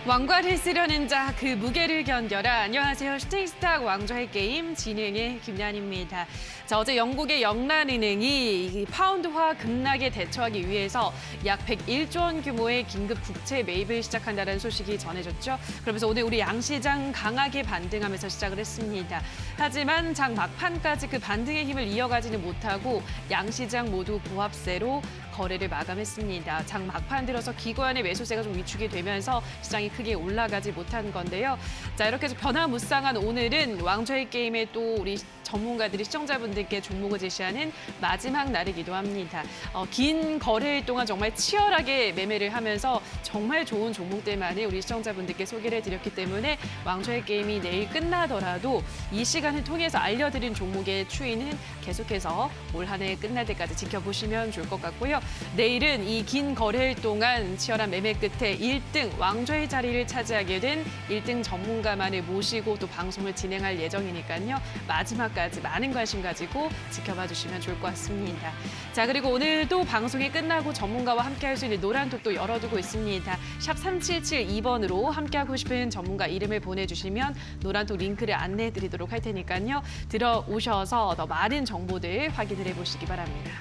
왕관을 쓰려는 자 그 무게를 견뎌라. 안녕하세요. 슈팅스탁 왕좌의 게임 진행의 김연입니다. 자, 어제 영국의 영란은행이 이 파운드화 급락에 대처하기 위해서 약 101조 원 규모의 긴급 국채 매입을 시작한다는 소식이 전해졌죠. 그러면서 오늘 우리 양시장 강하게 반등하면서 시작을 했습니다. 하지만 장 막판까지 그 반등의 힘을 이어가지는 못하고 양시장 모두 보합세로 거래를 마감했습니다. 장 막판 들어서 기관의 매수세가 좀 위축이 되면서 시장이 크게 올라가지 못한 건데요. 자, 이렇게 해서 변화무쌍한 오늘은 왕좌의 게임에 또 우리 전문가들이 시청자분들께 종목을 제시하는 마지막 날이기도 합니다. 긴 거래일 동안 정말 치열하게 매매를 하면서 정말 좋은 종목들만을 우리 시청자분들께 소개를 해드렸기 때문에 왕좌의 게임이 내일 끝나더라도 이 시간을 통해서 알려드린 종목의 추이는 계속해서 올 한 해 끝날 때까지 지켜보시면 좋을 것 같고요. 내일은 이 긴 거래일 동안 치열한 매매 끝에 1등 왕좌의 자리를 차지하게 된 1등 전문가만을 모시고 또 방송을 진행할 예정이니까요. 마지막까지 많은 관심 가지고 지켜봐 주시면 좋을 것 같습니다. 자, 그리고 오늘도 방송이 끝나고 전문가와 함께할 수 있는 노란톡도 열어두고 있습니다. 샵 3772번으로 함께하고 싶은 전문가 이름을 보내주시면 노란톡 링크를 안내해드리도록 할 테니까요. 들어오셔서 더 많은 정보들 확인을 해보시기 바랍니다.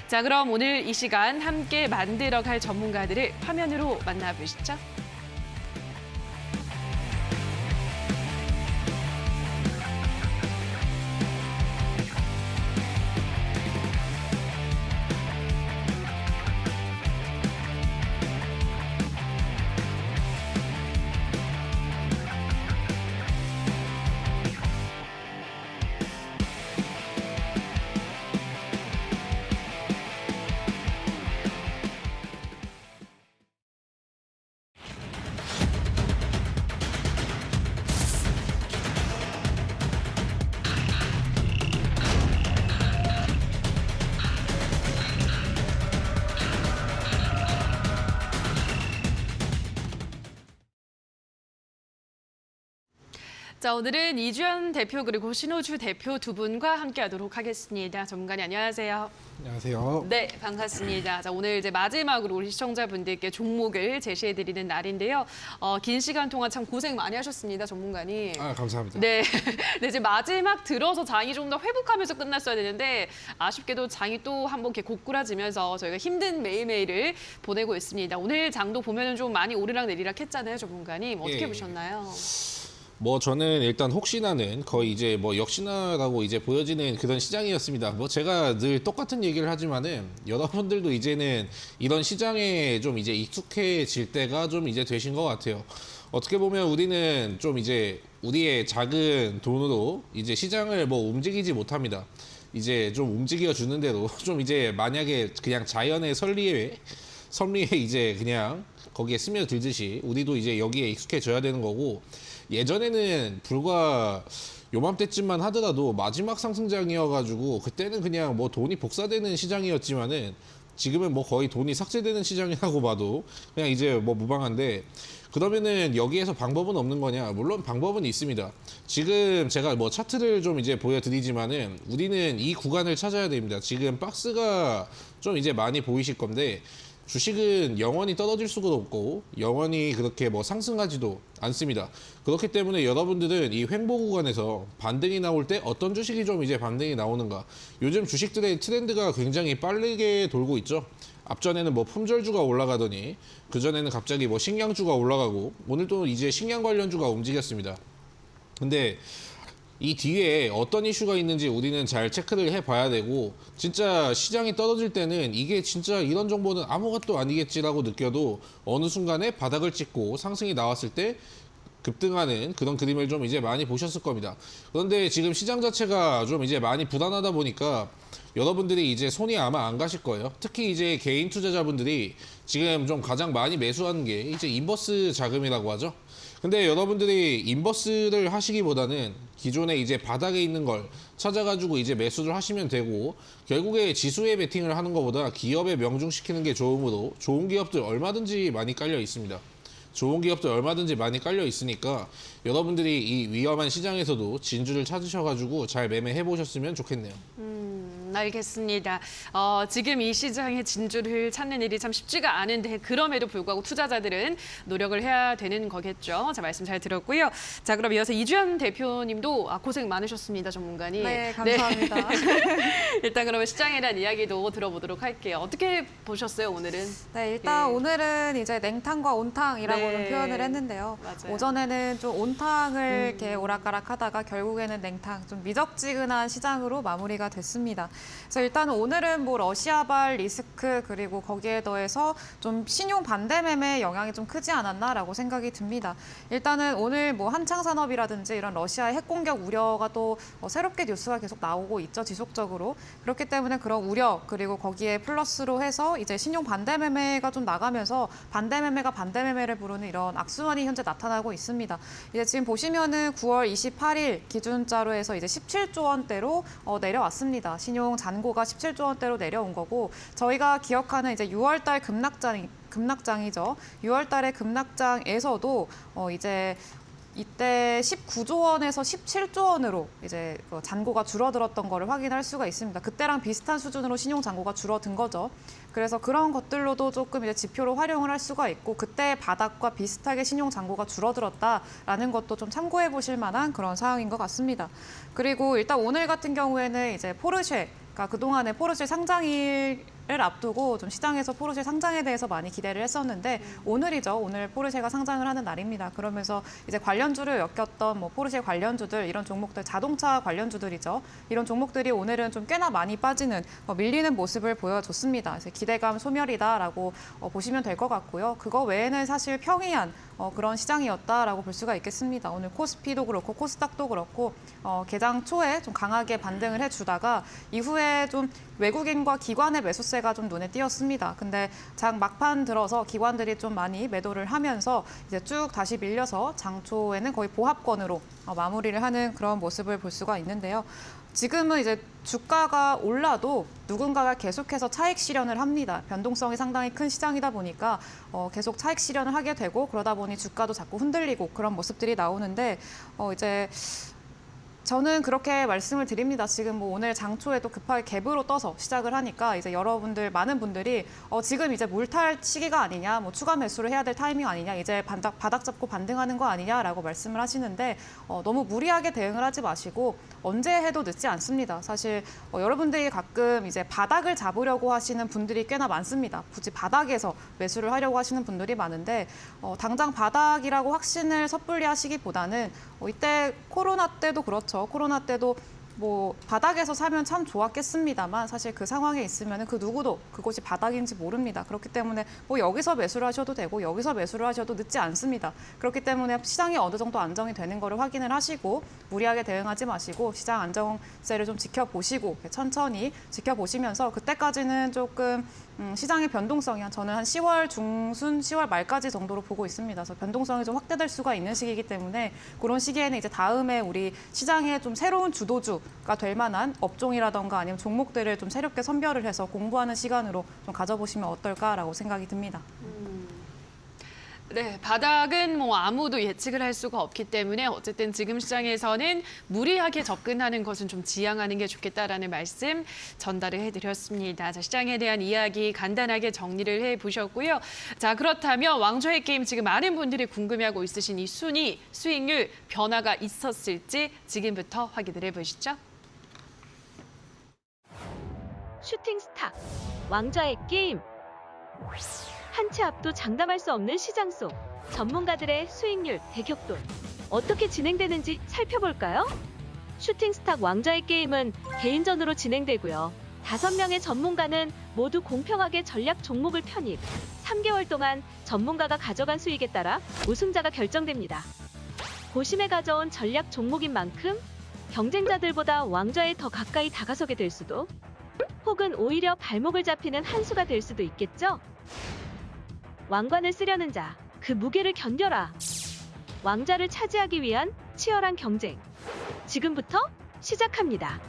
자, 그럼 오늘 이 시간 함께 만들어갈 전문가들을 화면으로 만나보시죠. 자, 오늘은 이주연 대표 그리고 신호주 대표 두 분과 함께하도록 하겠습니다. 전문가님 안녕하세요. 안녕하세요. 네, 반갑습니다. 자, 오늘 이제 마지막으로 우리 시청자분들께 종목을 제시해드리는 날인데요. 긴 시간 동안 참 고생 많이 하셨습니다, 전문가님. 아, 감사합니다. 네, 네, 이제 마지막 들어서 장이 좀 더 회복하면서 끝났어야 되는데 아쉽게도 장이 또 한번 이렇게 고꾸라지면서 저희가 힘든 매일매일을 보내고 있습니다. 오늘 장도 보면은 좀 많이 오르락 내리락 했잖아요, 전문가님. 어떻게 예. 보셨나요? 뭐 저는 일단 혹시나는 거의 이제 뭐 역시나라고 이제 보여지는 그런 시장이었습니다. 뭐 제가 늘 똑같은 얘기를 하지만은 여러분들도 이제는 이런 시장에 좀 이제 익숙해질 때가 좀 이제 되신 것 같아요. 어떻게 보면 우리는 좀 이제 우리의 작은 돈으로 이제 시장을 뭐 움직이지 못합니다. 이제 좀 움직여 주는 대로 좀 이제 만약에 그냥 자연의 선리에 이제 그냥 거기에 스며들듯이 우리도 이제 여기에 익숙해져야 되는 거고, 예전에는 불과 요맘때쯤만 하더라도 마지막 상승장이어가지고 그때는 그냥 뭐 돈이 복사되는 시장이었지만은 지금은 뭐 거의 돈이 삭제되는 시장이라고 봐도 그냥 이제 뭐 무방한데, 그러면은 여기에서 방법은 없는 거냐? 물론 방법은 있습니다. 지금 제가 뭐 차트를 좀 이제 보여드리지만은 우리는 이 구간을 찾아야 됩니다. 지금 박스가 좀 이제 많이 보이실 건데, 주식은 영원히 떨어질 수가 없고 영원히 그렇게 뭐 상승하지도 않습니다. 그렇기 때문에 여러분들은 이 횡보 구간에서 반등이 나올 때 어떤 주식이 좀 이제 반등이 나오는가, 요즘 주식들의 트렌드가 굉장히 빠르게 돌고 있죠. 앞전에는 뭐 품절주가 올라가더니 그전에는 갑자기 뭐 식량주가 올라가고 오늘 또 이제 식량 관련주가 움직였습니다. 근데 이 뒤에 어떤 이슈가 있는지 우리는 잘 체크를 해봐야 되고, 진짜 시장이 떨어질 때는 이게 진짜 이런 정보는 아무것도 아니겠지라고 느껴도 어느 순간에 바닥을 찍고 상승이 나왔을 때 급등하는 그런 그림을 좀 이제 많이 보셨을 겁니다. 그런데 지금 시장 자체가 좀 이제 많이 불안하다 보니까 여러분들이 이제 손이 아마 안 가실 거예요. 특히 이제 개인 투자자분들이 지금 좀 가장 많이 매수하는 게 이제 인버스 자금이라고 하죠. 근데 여러분들이 인버스를 하시기보다는 기존에 이제 바닥에 있는 걸 찾아가지고 이제 매수를 하시면 되고, 결국에 지수에 베팅을 하는 것보다 기업에 명중시키는 게 좋으므로 좋은 기업들 얼마든지 많이 깔려 있습니다. 좋은 기업들 얼마든지 많이 깔려 있으니까 여러분들이 이 위험한 시장에서도 진주를 찾으셔가지고 잘 매매해 보셨으면 좋겠네요. 알겠습니다. 지금 이 시장의 진주를 찾는 일이 참 쉽지가 않은데 그럼에도 불구하고 투자자들은 노력을 해야 되는 거겠죠. 자, 말씀 잘 들었고요. 자, 그럼 이어서 이주연 대표님도 고생 많으셨습니다, 전문가님. 네, 감사합니다. 일단 그러면 시장에 대한 이야기도 들어보도록 할게요. 어떻게 보셨어요, 오늘은? 네, 일단 예. 오늘은 이제 냉탕과 온탕이라고는 네. 표현을 했는데요. 맞아요. 오전에는 좀 온탕을 이렇게 오락가락하다가 결국에는 냉탕, 좀 미적지근한 시장으로 마무리가 됐습니다. 그래서 일단 오늘은 뭐 러시아발 리스크 그리고 거기에 더해서 좀 신용 반대 매매 영향이 좀 크지 않았나라고 생각이 듭니다. 일단은 오늘 뭐 한창산업이라든지 이런 러시아의 핵 공격 우려가 또 새롭게 뉴스가 계속 나오고 있죠, 지속적으로. 그렇기 때문에 그런 우려 그리고 거기에 플러스로 해서 이제 신용 반대 매매가 좀 나가면서 반대 매매가 반대 매매를 부르는 이런 악순환이 현재 나타나고 있습니다. 이제 지금 보시면은 9월 28일 기준자로 해서 이제 17조 원대로 내려왔습니다. 신용 잔고가 17조 원대로 내려온 거고 저희가 기억하는 이제 6월달 급락장이죠. 6월달의 급락장에서도 이제 이때 19조 원에서 17조 원으로 이제 잔고가 줄어들었던 거를 확인할 수가 있습니다. 그때랑 비슷한 수준으로 신용 잔고가 줄어든 거죠. 그래서 그런 것들로도 조금 이제 지표로 활용을 할 수가 있고 그때 바닥과 비슷하게 신용 잔고가 줄어들었다라는 것도 좀 참고해 보실 만한 그런 사항인 것 같습니다. 그리고 일단 오늘 같은 경우에는 이제 포르쉐가 그동안에 포르쉐 상장일을 앞두고 좀 시장에서 포르쉐 상장에 대해서 많이 기대를 했었는데 오늘이죠. 오늘 포르쉐가 상장을 하는 날입니다. 그러면서 이제 관련주를 엮였던 뭐 포르쉐 관련주들 이런 종목들 자동차 관련주들이죠. 이런 종목들이 오늘은 좀 꽤나 많이 빠지는 밀리는 모습을 보여줬습니다. 그래서 기대감 소멸이다라고 보시면 될 것 같고요. 그거 외에는 사실 평이한 그런 시장이었다라고 볼 수가 있겠습니다. 오늘 코스피도 그렇고 코스닥도 그렇고 개장 초에 좀 강하게 반등을 해주다가 이후에 좀 외국인과 기관의 매수세가 좀 눈에 띄었습니다. 근데 장 막판 들어서 기관들이 좀 많이 매도를 하면서 이제 쭉 다시 밀려서 장 초에는 거의 보합권으로 마무리를 하는 그런 모습을 볼 수가 있는데요. 지금은 이제 주가가 올라도 누군가가 계속해서 차익 실현을 합니다. 변동성이 상당히 큰 시장이다 보니까 계속 차익 실현을 하게 되고 그러다 보니 주가도 자꾸 흔들리고 그런 모습들이 나오는데 이제 저는 그렇게 말씀을 드립니다. 지금 뭐 오늘 장초에도 급하게 갭으로 떠서 시작을 하니까 이제 여러분들 많은 분들이 지금 이제 물탈 시기가 아니냐, 뭐 추가 매수를 해야 될 타이밍 아니냐, 이제 바닥 잡고 반등하는 거 아니냐라고 말씀을 하시는데 너무 무리하게 대응을 하지 마시고 언제 해도 늦지 않습니다. 사실 여러분들이 가끔 이제 바닥을 잡으려고 하시는 분들이 꽤나 많습니다. 굳이 바닥에서 매수를 하려고 하시는 분들이 많은데 당장 바닥이라고 확신을 섣불리 하시기보다는 이때 코로나 때도 그렇죠. 코로나 때도 뭐 바닥에서 사면 참 좋았겠습니다만 사실 그 상황에 있으면 그 누구도 그곳이 바닥인지 모릅니다. 그렇기 때문에 뭐 여기서 매수를 하셔도 되고 여기서 매수를 하셔도 늦지 않습니다. 그렇기 때문에 시장이 어느 정도 안정이 되는 거를 확인을 하시고 무리하게 대응하지 마시고 시장 안정세를 좀 지켜보시고 천천히 지켜보시면서 그때까지는 조금 시장의 변동성이 저는 한 10월 중순, 10월 말까지 정도로 보고 있습니다. 그래서 변동성이 좀 확대될 수가 있는 시기이기 때문에 그런 시기에는 이제 다음에 우리 시장의 좀 새로운 주도주가 될 만한 업종이라던가 아니면 종목들을 좀 새롭게 선별을 해서 공부하는 시간으로 좀 가져보시면 어떨까라고 생각이 듭니다. 네, 바닥은 뭐 아무도 예측을 할 수가 없기 때문에 어쨌든 지금 시장에서는 무리하게 접근하는 것은 좀 지양하는 게 좋겠다라는 말씀 전달을 해드렸습니다. 자, 시장에 대한 이야기 간단하게 정리를 해보셨고요. 자, 그렇다면 왕좌의 게임 지금 많은 분들이 궁금해하고 있으신 이 순위, 수익률 변화가 있었을지 지금부터 확인을 해보시죠. 슈팅 스타, 왕좌의 게임. 한 치 앞도 장담할 수 없는 시장 속 전문가들의 수익률 대격돌 어떻게 진행되는지 살펴볼까요? 슈팅스탁 왕좌의 게임은 개인전으로 진행되고요. 5명의 전문가는 모두 공평하게 전략 종목을 편입. 3개월 동안 전문가가 가져간 수익에 따라 우승자가 결정됩니다. 고심에 가져온 전략 종목인 만큼 경쟁자들보다 왕좌에 더 가까이 다가서게 될 수도, 혹은 오히려 발목을 잡히는 한 수가 될 수도 있겠죠? 왕관을 쓰려는 자, 그 무게를 견뎌라. 왕자를 차지하기 위한 치열한 경쟁. 지금부터 시작합니다.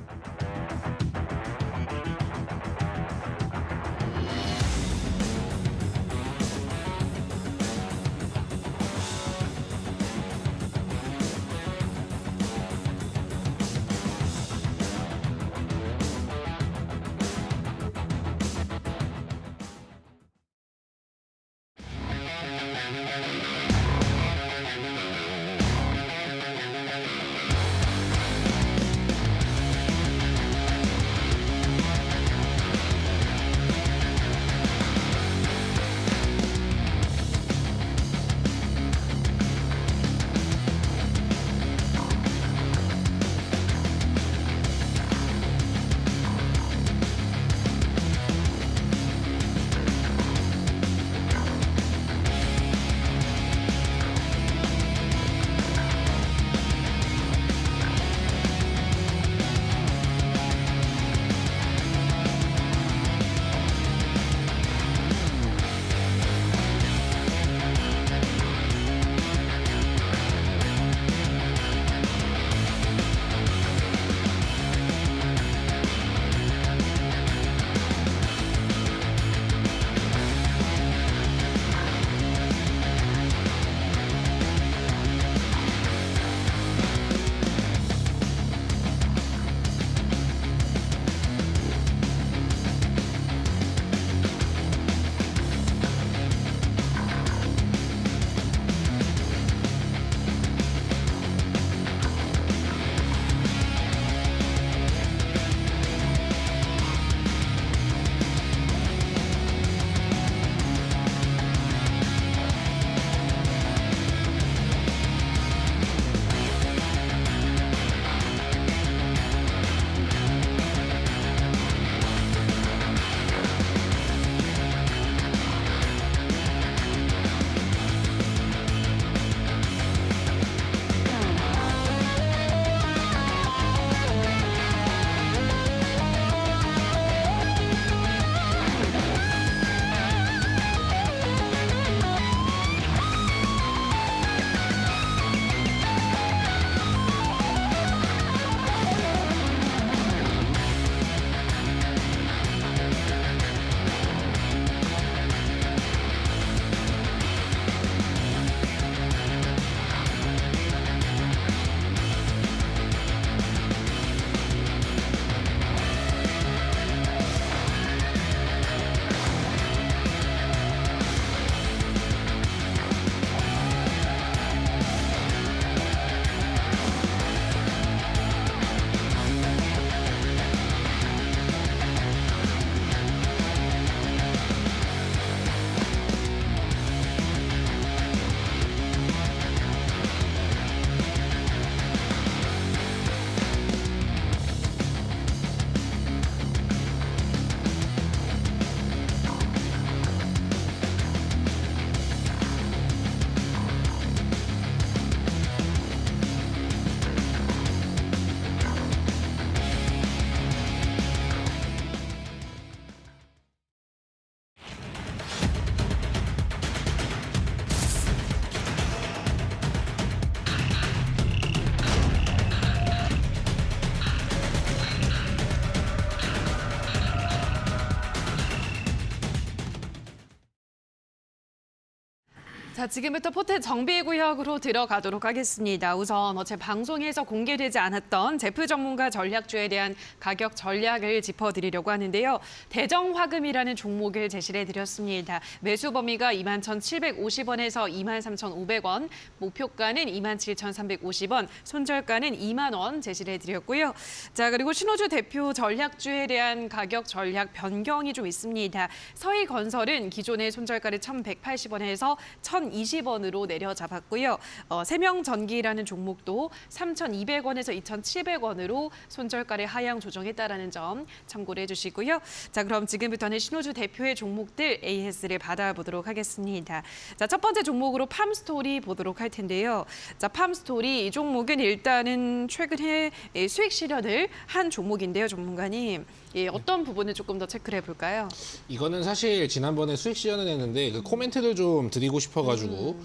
자, 지금부터 포트 정비구역으로 들어가도록 하겠습니다. 우선 어제 방송에서 공개되지 않았던 제프 전문가 전략주에 대한 가격 전략을 짚어드리려고 하는데요. 대정화금이라는 종목을 제시를 해드렸습니다. 매수 범위가 21,750원에서 23,500원, 목표가는 27,350원, 손절가는 2만 원 제시를 해드렸고요. 자, 그리고 신호주 대표 전략주에 대한 가격 전략 변경이 좀 있습니다. 서희건설은 기존의 손절가를 1,180원에서 1,020원으로 내려잡았고요. 세명전기라는 종목도 3,200원에서 2,700원으로 손절가를 하향 조정했다라는 점 참고를 해주시고요. 자, 그럼 지금부터는 신호주 대표의 종목들 AS를 받아보도록 하겠습니다. 자, 첫 번째 종목으로 팜스토리 보도록 할 텐데요. 자, 팜스토리 이 종목은 일단은 최근에 수익 실현을 한 종목인데요, 전문가님. 예, 어떤 부분을 조금 더 체크를 해볼까요? 이거는 사실 지난번에 수익 시연을 했는데 그 코멘트를 좀 드리고 싶어가지고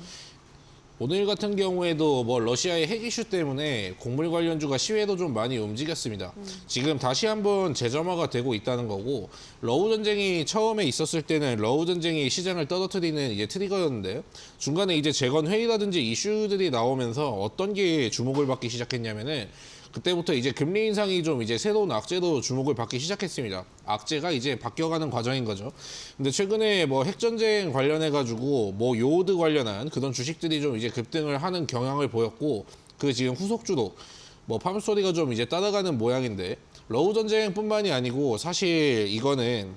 오늘 같은 경우에도 뭐 러시아의 핵 이슈 때문에 곡물 관련주가 시외도 좀 많이 움직였습니다. 지금 다시 한번 재점화가 되고 있다는 거고, 러우 전쟁이 처음에 있었을 때는 러우 전쟁이 시장을 떨어뜨리는 이제 트리거였는데, 중간에 이제 재건 회의라든지 이슈들이 나오면서 어떤 게 주목을 받기 시작했냐면은, 그때부터 이제 금리 인상이 좀 이제 새로운 악재로 주목을 받기 시작했습니다. 악재가 이제 바뀌어가는 과정인 거죠. 근데 최근에 뭐 핵전쟁 관련해가지고 뭐 요오드 관련한 그런 주식들이 좀 이제 급등을 하는 경향을 보였고, 그 지금 후속주로 뭐 팜스토리가 좀 이제 따라가는 모양인데, 러우 전쟁뿐만이 아니고 사실 이거는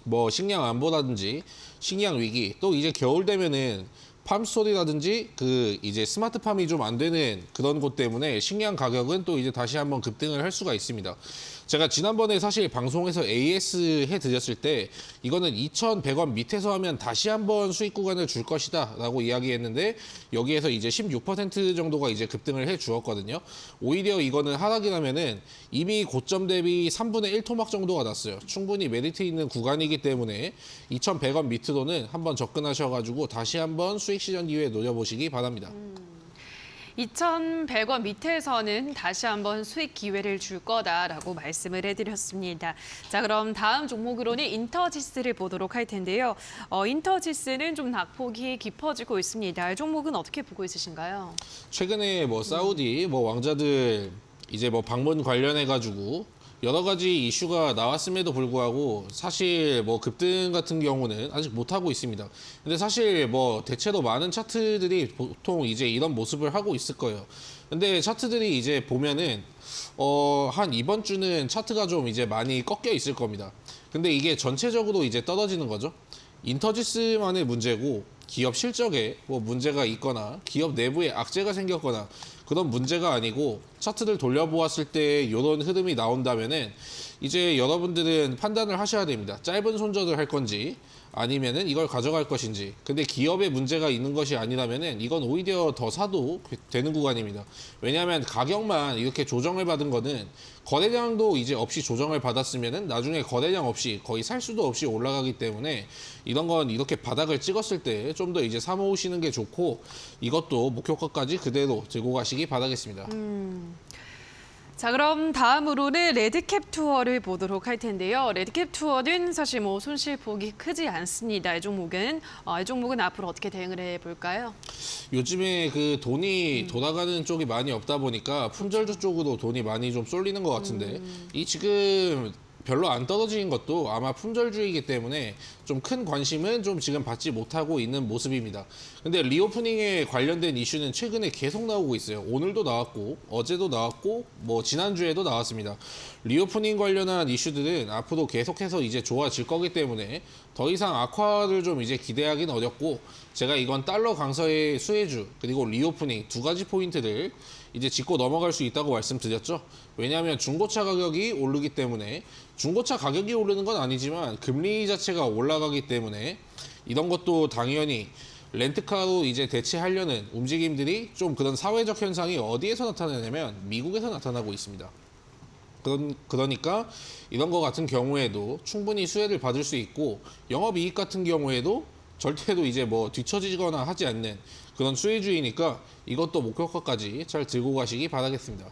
뭐 식량 안보라든지 식량 위기, 또 이제 겨울 되면은 팜스토리라든지 그 이제 스마트팜이 좀 안 되는 그런 곳 때문에 식량 가격은 또 이제 다시 한번 급등을 할 수가 있습니다. 제가 지난번에 사실 방송에서 AS 해드렸을 때 이거는 2,100원 밑에서 하면 다시 한번 수익 구간을 줄 것이다 라고 이야기했는데, 여기에서 이제 16% 정도가 이제 급등을 해 주었거든요. 오히려 이거는 하락이라면은 이미 고점 대비 3분의 1 토막 정도가 났어요. 충분히 메리트 있는 구간이기 때문에 2,100원 밑으로는 한번 접근하셔가지고 다시 한번 수익 시전 기회 노려보시기 바랍니다. 2,100원 밑에서는 다시 한번 수익 기회를 줄 거다라고 말씀을 해드렸습니다. 자, 그럼 다음 종목으로는 인터지스를 보도록 할 텐데요. 인터지스는 좀 낙폭이 깊어지고 있습니다. 이 종목은 어떻게 보고 있으신가요? 최근에 뭐 사우디 뭐 왕자들 이제 뭐 방문 관련해가지고 여러 가지 이슈가 나왔음에도 불구하고 사실 뭐 급등 같은 경우는 아직 못하고 있습니다. 근데 사실 뭐 대체로 많은 차트들이 보통 이제 이런 모습을 하고 있을 거예요. 근데 차트들이 이제 보면은 한 이번 주는 차트가 좀 이제 많이 꺾여 있을 겁니다. 근데 이게 전체적으로 이제 떨어지는 거죠. 인터지스만의 문제고, 기업 실적에 뭐 문제가 있거나 기업 내부에 악재가 생겼거나 그런 문제가 아니고, 차트를 돌려보았을 때 이런 흐름이 나온다면은 이제 여러분들은 판단을 하셔야 됩니다. 짧은 손절을 할 건지 아니면은 이걸 가져갈 것인지. 근데 기업에 문제가 있는 것이 아니라면은 이건 오히려 더 사도 되는 구간입니다. 왜냐하면 가격만 이렇게 조정을 받은 거는 거래량도 이제 없이 조정을 받았으면은 나중에 거래량 없이 거의 살 수도 없이 올라가기 때문에 이런 건 이렇게 바닥을 찍었을 때 좀 더 이제 사모으시는 게 좋고, 이것도 목표가까지 그대로 들고 가시기 바라겠습니다. 자, 그럼 다음으로는 레드캡 투어를 보도록 할 텐데요. 레드캡 투어는 사실 뭐 손실폭이 크지 않습니다. 이 종목은 앞으로 어떻게 대응을 해볼까요? 요즘에 그 돈이 돌아가는 쪽이 많이 없다 보니까 품절주 쪽으로 돈이 많이 좀 쏠리는 것 같은데, 이 지금 별로 안 떨어지는 것도 아마 품절주이기 때문에 좀 큰 관심은 좀 지금 받지 못하고 있는 모습입니다. 근데 리오프닝에 관련된 이슈는 최근에 계속 나오고 있어요. 오늘도 나왔고 어제도 나왔고 뭐 지난주에도 나왔습니다. 리오프닝 관련한 이슈들은 앞으로 계속해서 이제 좋아질 거기 때문에 더 이상 악화를 좀 이제 기대하기는 어렵고, 제가 이건 달러 강서의 수혜주 그리고 리오프닝 두 가지 포인트를 이제 짚고 넘어갈 수 있다고 말씀드렸죠. 왜냐하면 중고차 가격이 오르기 때문에, 중고차 가격이 오르는 건 아니지만 금리 자체가 올라가기 때문에 이런 것도 당연히 렌트카로 이제 대체하려는 움직임들이 좀 그런 사회적 현상이 어디에서 나타나냐면 미국에서 나타나고 있습니다. 그러니까 이런 거 같은 경우에도 충분히 수혜를 받을 수 있고, 영업이익 같은 경우에도 절대로 이제 뭐 뒤처지거나 하지 않는 그런 수혜주의니까 이것도 목표가까지 잘 들고 가시기 바라겠습니다.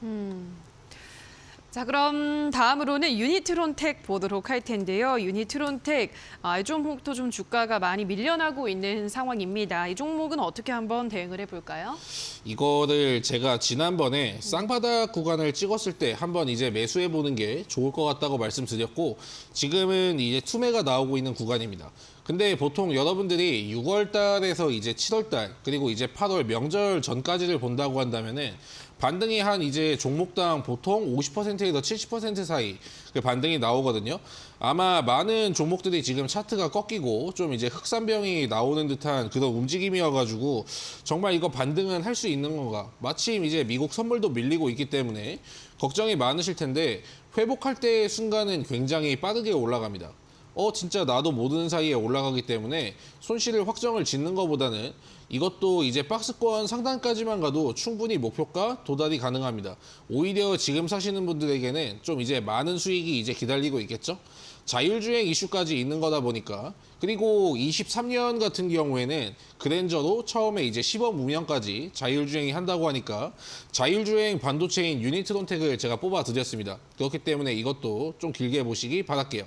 자, 그럼 다음으로는 유니트론텍 보도록 할 텐데요. 유니트론텍, 이 종목도 좀 주가가 많이 밀려나고 있는 상황입니다. 이 종목은 어떻게 한번 대응을 해볼까요? 이거를 제가 지난번에 쌍바닥 구간을 찍었을 때 한번 이제 매수해 보는 게 좋을 것 같다고 말씀드렸고, 지금은 이제 투매가 나오고 있는 구간입니다. 근데 보통 여러분들이 6월 달에서 이제 7월 달, 그리고 이제 8월 명절 전까지를 본다고 한다면은 반등이 한 이제 종목당 보통 50%에서 70% 사이 그 반등이 나오거든요. 아마 많은 종목들이 지금 차트가 꺾이고 좀 이제 흑산병이 나오는 듯한 그런 움직임이어가지고 정말 이거 반등은 할 수 있는 건가? 마침 이제 미국 선물도 밀리고 있기 때문에 걱정이 많으실 텐데 회복할 때의 순간은 굉장히 빠르게 올라갑니다. 진짜 나도 모르는 사이에 올라가기 때문에 손실을 확정을 짓는 것보다는 이것도 이제 박스권 상단까지만 가도 충분히 목표가 도달이 가능합니다. 오히려 지금 사시는 분들에게는 좀 이제 많은 수익이 이제 기다리고 있겠죠? 자율주행 이슈까지 있는 거다 보니까, 그리고 23년 같은 경우에는 그랜저도 처음에 이제 시범 운영까지 자율주행이 한다고 하니까 자율주행 반도체인 유니트론텍을 제가 뽑아 드렸습니다. 그렇기 때문에 이것도 좀 길게 보시기 바랄게요.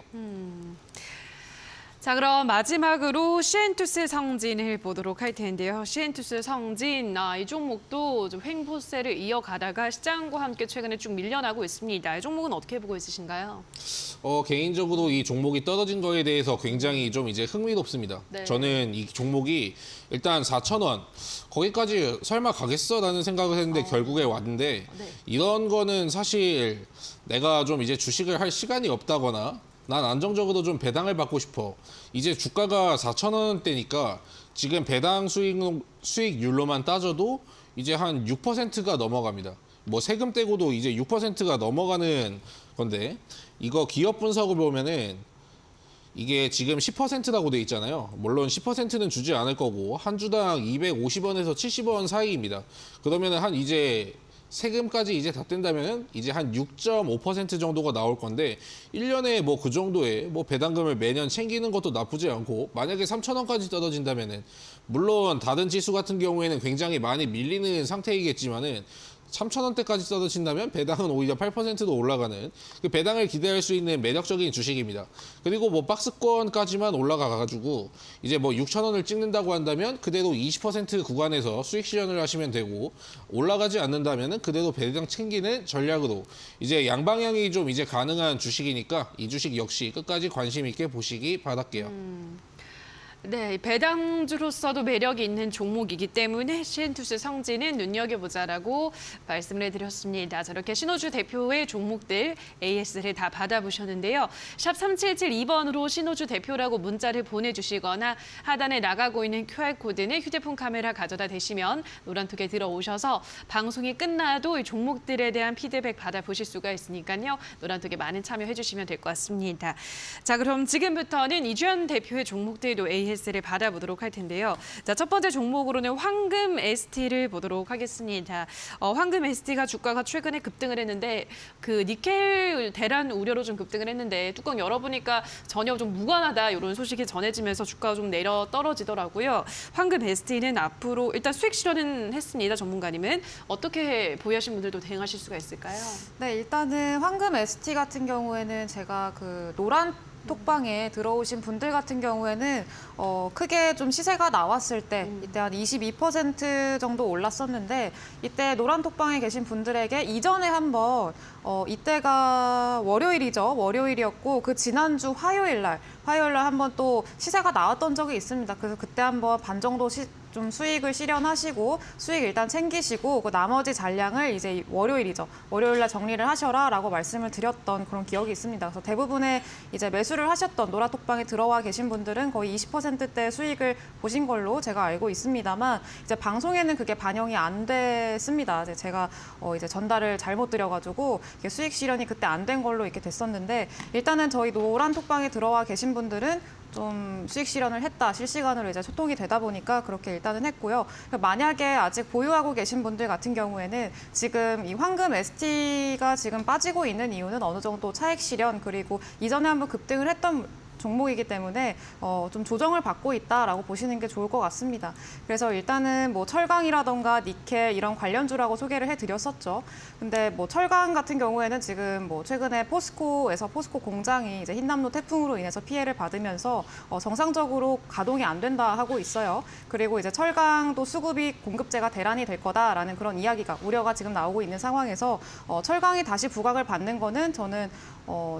자, 그럼 마지막으로 시엔투스 성진을 보도록 할 텐데요. 시엔투스 성진, 이 종목도 좀 횡보세를 이어가다가 시장과 함께 최근에 쭉 밀려나고 있습니다. 이 종목은 어떻게 보고 있으신가요? 개인적으로 이 종목이 떨어진 거에 대해서 굉장히 좀 이제 흥미롭습니다. 네. 저는 이 종목이 일단 4,000원 거기까지 설마 가겠어라는 생각을 했는데 결국에 왔는데, 네. 이런 거는 사실 내가 좀 이제 주식을 할 시간이 없다거나 난 안정적으로 좀 배당을 받고 싶어. 이제 주가가 4,000원대니까 지금 배당 수익률로만 따져도 이제 한 6%가 넘어갑니다. 뭐 세금 떼고도 이제 6%가 넘어가는 건데, 이거 기업 분석을 보면은 이게 지금 10%라고 돼 있잖아요. 물론 10%는 주지 않을 거고 한 주당 250원에서 70원 사이입니다. 그러면은 한 이제 세금까지 이제 다 뗀다면 이제 한 6.5% 정도가 나올 건데, 1년에 뭐 그 정도의 뭐 배당금을 매년 챙기는 것도 나쁘지 않고, 만약에 3,000원까지 떨어진다면은 물론 다른 지수 같은 경우에는 굉장히 많이 밀리는 상태이겠지만은 3,000원대까지 떨어진다면 배당은 오히려 8%로 올라가는 그 배당을 기대할 수 있는 매력적인 주식입니다. 그리고 뭐 박스권까지만 올라가가지고 이제 뭐 6,000원을 찍는다고 한다면 그대로 20% 구간에서 수익 실현을 하시면 되고, 올라가지 않는다면은 그대로 배당 챙기는 전략으로 이제 양방향이 좀 이제 가능한 주식이니까 이 주식 역시 끝까지 관심 있게 보시기 바랄게요. 네, 배당주로서도 매력이 있는 종목이기 때문에 시엔투스 성진은 눈여겨보자라고 말씀을 해드렸습니다. 저렇게 신호주 대표의 종목들 AS를 다 받아보셨는데요. 샵 3772번으로 신호주 대표라고 문자를 보내주시거나 하단에 나가고 있는 QR코드는 휴대폰 카메라 가져다 대시면 노란톡에 들어오셔서 방송이 끝나도 이 종목들에 대한 피드백 받아보실 수가 있으니까요. 노란톡에 많은 참여해주시면 될 것 같습니다. 자, 그럼 지금부터는 이주연 대표의 종목들도 AS를 받아보도록 할 텐데요. 자, 첫 번째 종목으로는 황금 ST를 보도록 하겠습니다. 황금 ST가 주가가 최근에 급등을 했는데 그 니켈 대란 우려로 좀 급등을 했는데 뚜껑 열어보니까 전혀 좀 무관하다 이런 소식이 전해지면서 주가가 좀 내려 떨어지더라고요. 황금 ST는 앞으로 일단 수익 실현은 했습니다. 전문가님은 어떻게 보유하신 분들도 대응하실 수가 있을까요? 네, 일단은 황금 ST 같은 경우에는 제가 그 노란 톡방에 들어오신 분들 같은 경우에는 크게 좀 시세가 나왔을 때 이때 한 22% 정도 올랐었는데, 이때 노란 톡방에 계신 분들에게 이전에 한번 이때가 월요일이죠. 월요일이었고 그 지난주 화요일 날 한번 또 시세가 나왔던 적이 있습니다. 그래서 그때 한번 반 정도 좀 수익을 실현하시고 수익 일단 챙기시고 그 나머지 잔량을 이제 월요일이죠. 월요일 날 정리를 하셔라라고 말씀을 드렸던 그런 기억이 있습니다. 그래서 대부분의 이제 매수를 하셨던 노라톡방에 들어와 계신 분들은 거의 20%대 수익을 보신 걸로 제가 알고 있습니다만, 이제 방송에는 그게 반영이 안 됐습니다. 제가 이제 전달을 잘못 드려가지고 수익 실현이 그때 안 된 걸로 이렇게 됐었는데, 일단은 저희 노란 톡방에 들어와 계신 분들은 좀 수익 실현을 했다, 실시간으로 이제 소통이 되다 보니까 그렇게 일단은 했고요. 만약에 아직 보유하고 계신 분들 같은 경우에는 지금 이 황금 ST가 지금 빠지고 있는 이유는 어느 정도 차익 실현, 그리고 이전에 한번 급등을 했던 종목이기 때문에 좀 조정을 받고 있다라고 보시는 게 좋을 것 같습니다. 그래서 일단은 뭐 철강이라던가 니켈 이런 관련주라고 소개를 해드렸었죠. 근데 뭐 철강 같은 경우에는 지금 뭐 최근에 포스코에서 포스코 공장이 이제 흰남노 태풍으로 인해서 피해를 받으면서 정상적으로 가동이 안 된다 하고 있어요. 그리고 이제 철강도 수급이 공급제가 대란이 될 거다라는 그런 이야기가 우려가 지금 나오고 있는 상황에서 철강이 다시 부각을 받는 거는 저는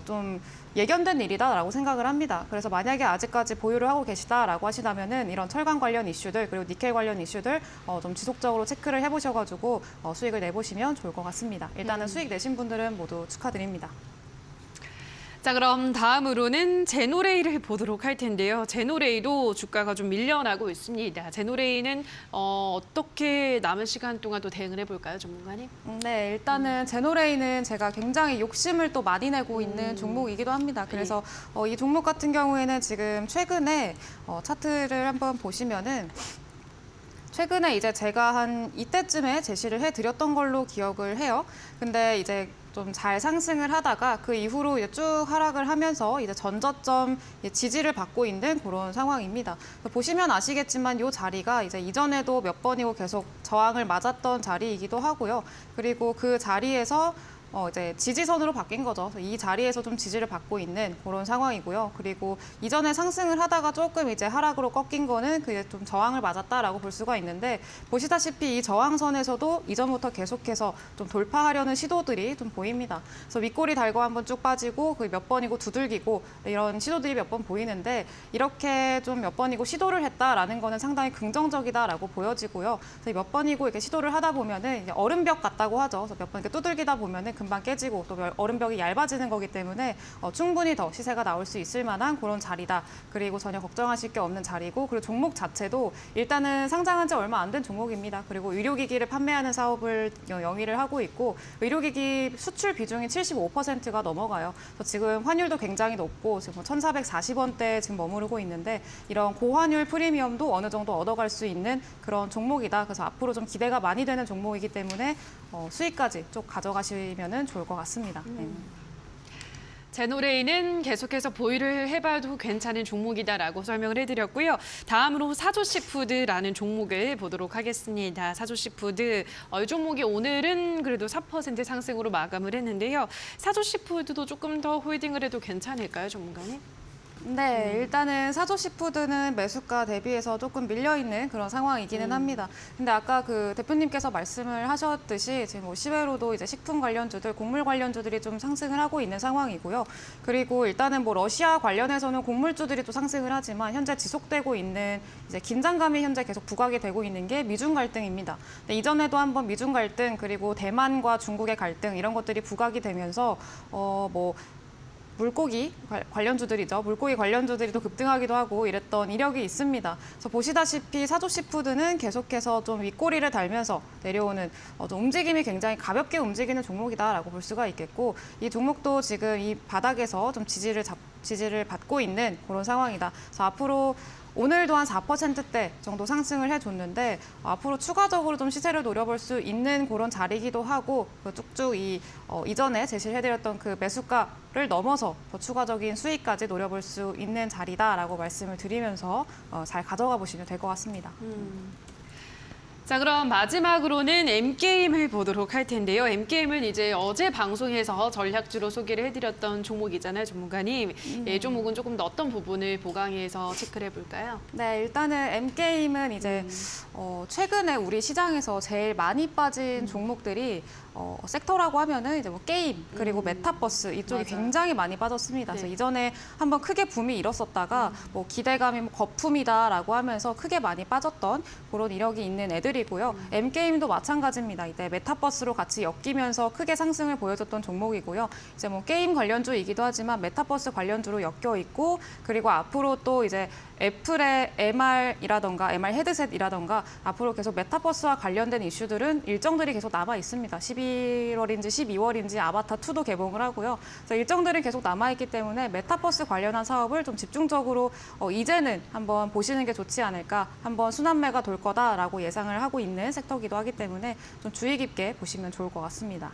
좀 예견된 일이다라고 생각을 합니다. 그래서 만약에 아직까지 보유를 하고 계시다라고 하시다면은 이런 철강 관련 이슈들 그리고 니켈 관련 이슈들 좀 지속적으로 체크를 해보셔가지고 수익을 내보시면 좋을 것 같습니다. 일단은 수익 내신 분들은 모두 축하드립니다. 자, 그럼 다음으로는 제노레이를 보도록 할 텐데요. 제노레이도 주가가 좀 밀려나고 있습니다. 제노레이는 어떻게 남은 시간 동안 또 대응을 해볼까요, 전문가님? 네, 일단은 제노레이는 제가 굉장히 욕심을 또 많이 내고 있는 종목이기도 합니다. 그래서 이 종목 같은 경우에는 지금 최근에 차트를 한번 보시면은 최근에 이제 제가 한 이때쯤에 제시를 해드렸던 걸로 기억을 해요. 근데 이제 좀 잘 상승을 하다가 그 이후로 이제 쭉 하락을 하면서 이제 전저점 지지를 받고 있는 그런 상황입니다. 보시면 아시겠지만 이 자리가 이제 이전에도 몇 번이고 계속 저항을 맞았던 자리이기도 하고요. 그리고 그 자리에서 이제 지지선으로 바뀐 거죠. 이 자리에서 좀 지지를 받고 있는 그런 상황이고요. 그리고 이전에 상승을 하다가 조금 이제 하락으로 꺾인 거는 그게 좀 저항을 맞았다라고 볼 수가 있는데 보시다시피 이 저항선에서도 이전부터 계속해서 좀 돌파하려는 시도들이 좀 보입니다. 그래서 윗꼬리 달고 한번 쭉 빠지고 그 몇 번이고 두들기고 이런 시도들이 몇 번 보이는데 이렇게 좀 몇 번이고 시도를 했다라는 거는 상당히 긍정적이다라고 보여지고요. 그래서 몇 번이고 이렇게 시도를 하다 보면은 이제 얼음벽 같다고 하죠. 그래서 몇 번 이렇게 두들기다 보면은 금방 깨지고 또 얼음벽이 얇아지는 거기 때문에 충분히 더 시세가 나올 수 있을 만한 그런 자리다. 그리고 전혀 걱정하실 게 없는 자리고 그리고 종목 자체도 일단은 상장한 지 얼마 안 된 종목입니다. 그리고 의료기기를 판매하는 사업을 영위를 하고 있고 의료기기 수출 비중이 75%가 넘어가요. 그래서 지금 환율도 굉장히 높고 지금 1,440원대 지금 머무르고 있는데 이런 고환율 프리미엄도 어느 정도 얻어갈 수 있는 그런 종목이다. 그래서 앞으로 좀 기대가 많이 되는 종목이기 때문에 수익까지 쭉 가져가시면 좋을 것 같습니다. 네. 제노레이는 계속해서 보유를 해봐도 괜찮은 종목이다라고 설명을 해드렸고요. 다음으로 사조시푸드라는 종목을 보도록 하겠습니다. 사조시푸드, 이 종목이 오늘은 그래도 4% 상승으로 마감을 했는데요. 사조시푸드도 조금 더 홀딩을 해도 괜찮을까요, 전문가님? 네, 일단은 사조시푸드는 매수가 대비해서 조금 밀려있는 그런 상황이기는 합니다. 근데 아까 그 대표님께서 말씀을 하셨듯이 지금 뭐 시외로도 이제 식품 관련주들, 곡물 관련주들이 좀 상승을 하고 있는 상황이고요. 그리고 일단은 뭐 러시아 관련해서는 곡물주들이 또 상승을 하지만 현재 지속되고 있는 이제 긴장감이 현재 계속 부각이 되고 있는 게 미중 갈등입니다. 근데 이전에도 한번 미중 갈등 그리고 대만과 중국의 갈등 이런 것들이 부각이 되면서 물고기 관련주들이죠. 물고기 관련주들이 또 급등하기도 하고 이랬던 이력이 있습니다. 그래서 보시다시피 사조시푸드는 계속해서 좀 윗꼬리를 달면서 내려오는 좀 움직임이 굉장히 가볍게 움직이는 종목이다라고 볼 수가 있겠고 이 종목도 지금 이 바닥에서 좀 지지를 받고 있는 그런 상황이다. 그래서 앞으로 오늘도 한 4%대 정도 상승을 해줬는데 앞으로 추가적으로 좀 시세를 노려볼 수 있는 그런 자리이기도 하고 쭉쭉 이전에 제시를 해드렸던 그 매수가를 넘어서 더 추가적인 수익까지 노려볼 수 있는 자리다라고 말씀을 드리면서 잘 가져가 보시면 될 것 같습니다. 자, 그럼 마지막으로는 M게임을 보도록 할 텐데요. M게임은 이제 어제 방송에서 전략주로 소개를 해드렸던 종목이잖아요, 전문가님. 이 종목은 조금 더 어떤 부분을 보강해서 체크를 해볼까요? 네, 일단은 M게임은 이제 최근에 우리 시장에서 제일 많이 빠진 종목들이 섹터라고 하면은 이제 뭐 게임 그리고 메타버스 이쪽이 맞아요. 굉장히 많이 빠졌습니다. 네. 그래서 이전에 한번 크게 붐이 일었었다가 뭐 기대감이 뭐 거품이다라고 하면서 크게 많이 빠졌던 그런 이력이 있는 애들이고요. M게임도 마찬가지입니다. 이때 메타버스로 같이 엮이면서 크게 상승을 보여줬던 종목이고요. 이제 뭐 게임 관련주이기도 하지만 메타버스 관련주로 엮여 있고 그리고 앞으로 또 이제 애플의 MR이라던가 MR 헤드셋이라던가 앞으로 계속 메타버스와 관련된 이슈들은 일정들이 계속 남아 있습니다. 11월인지 12월인지 아바타2도 개봉을 하고요. 그래서 일정들이 계속 남아있기 때문에 메타버스 관련한 사업을 좀 집중적으로 이제는 한번 보시는 게 좋지 않을까, 한번 순환매가 돌 거다라고 예상을 하고 있는 섹터이기도 하기 때문에 좀 주의 깊게 보시면 좋을 것 같습니다.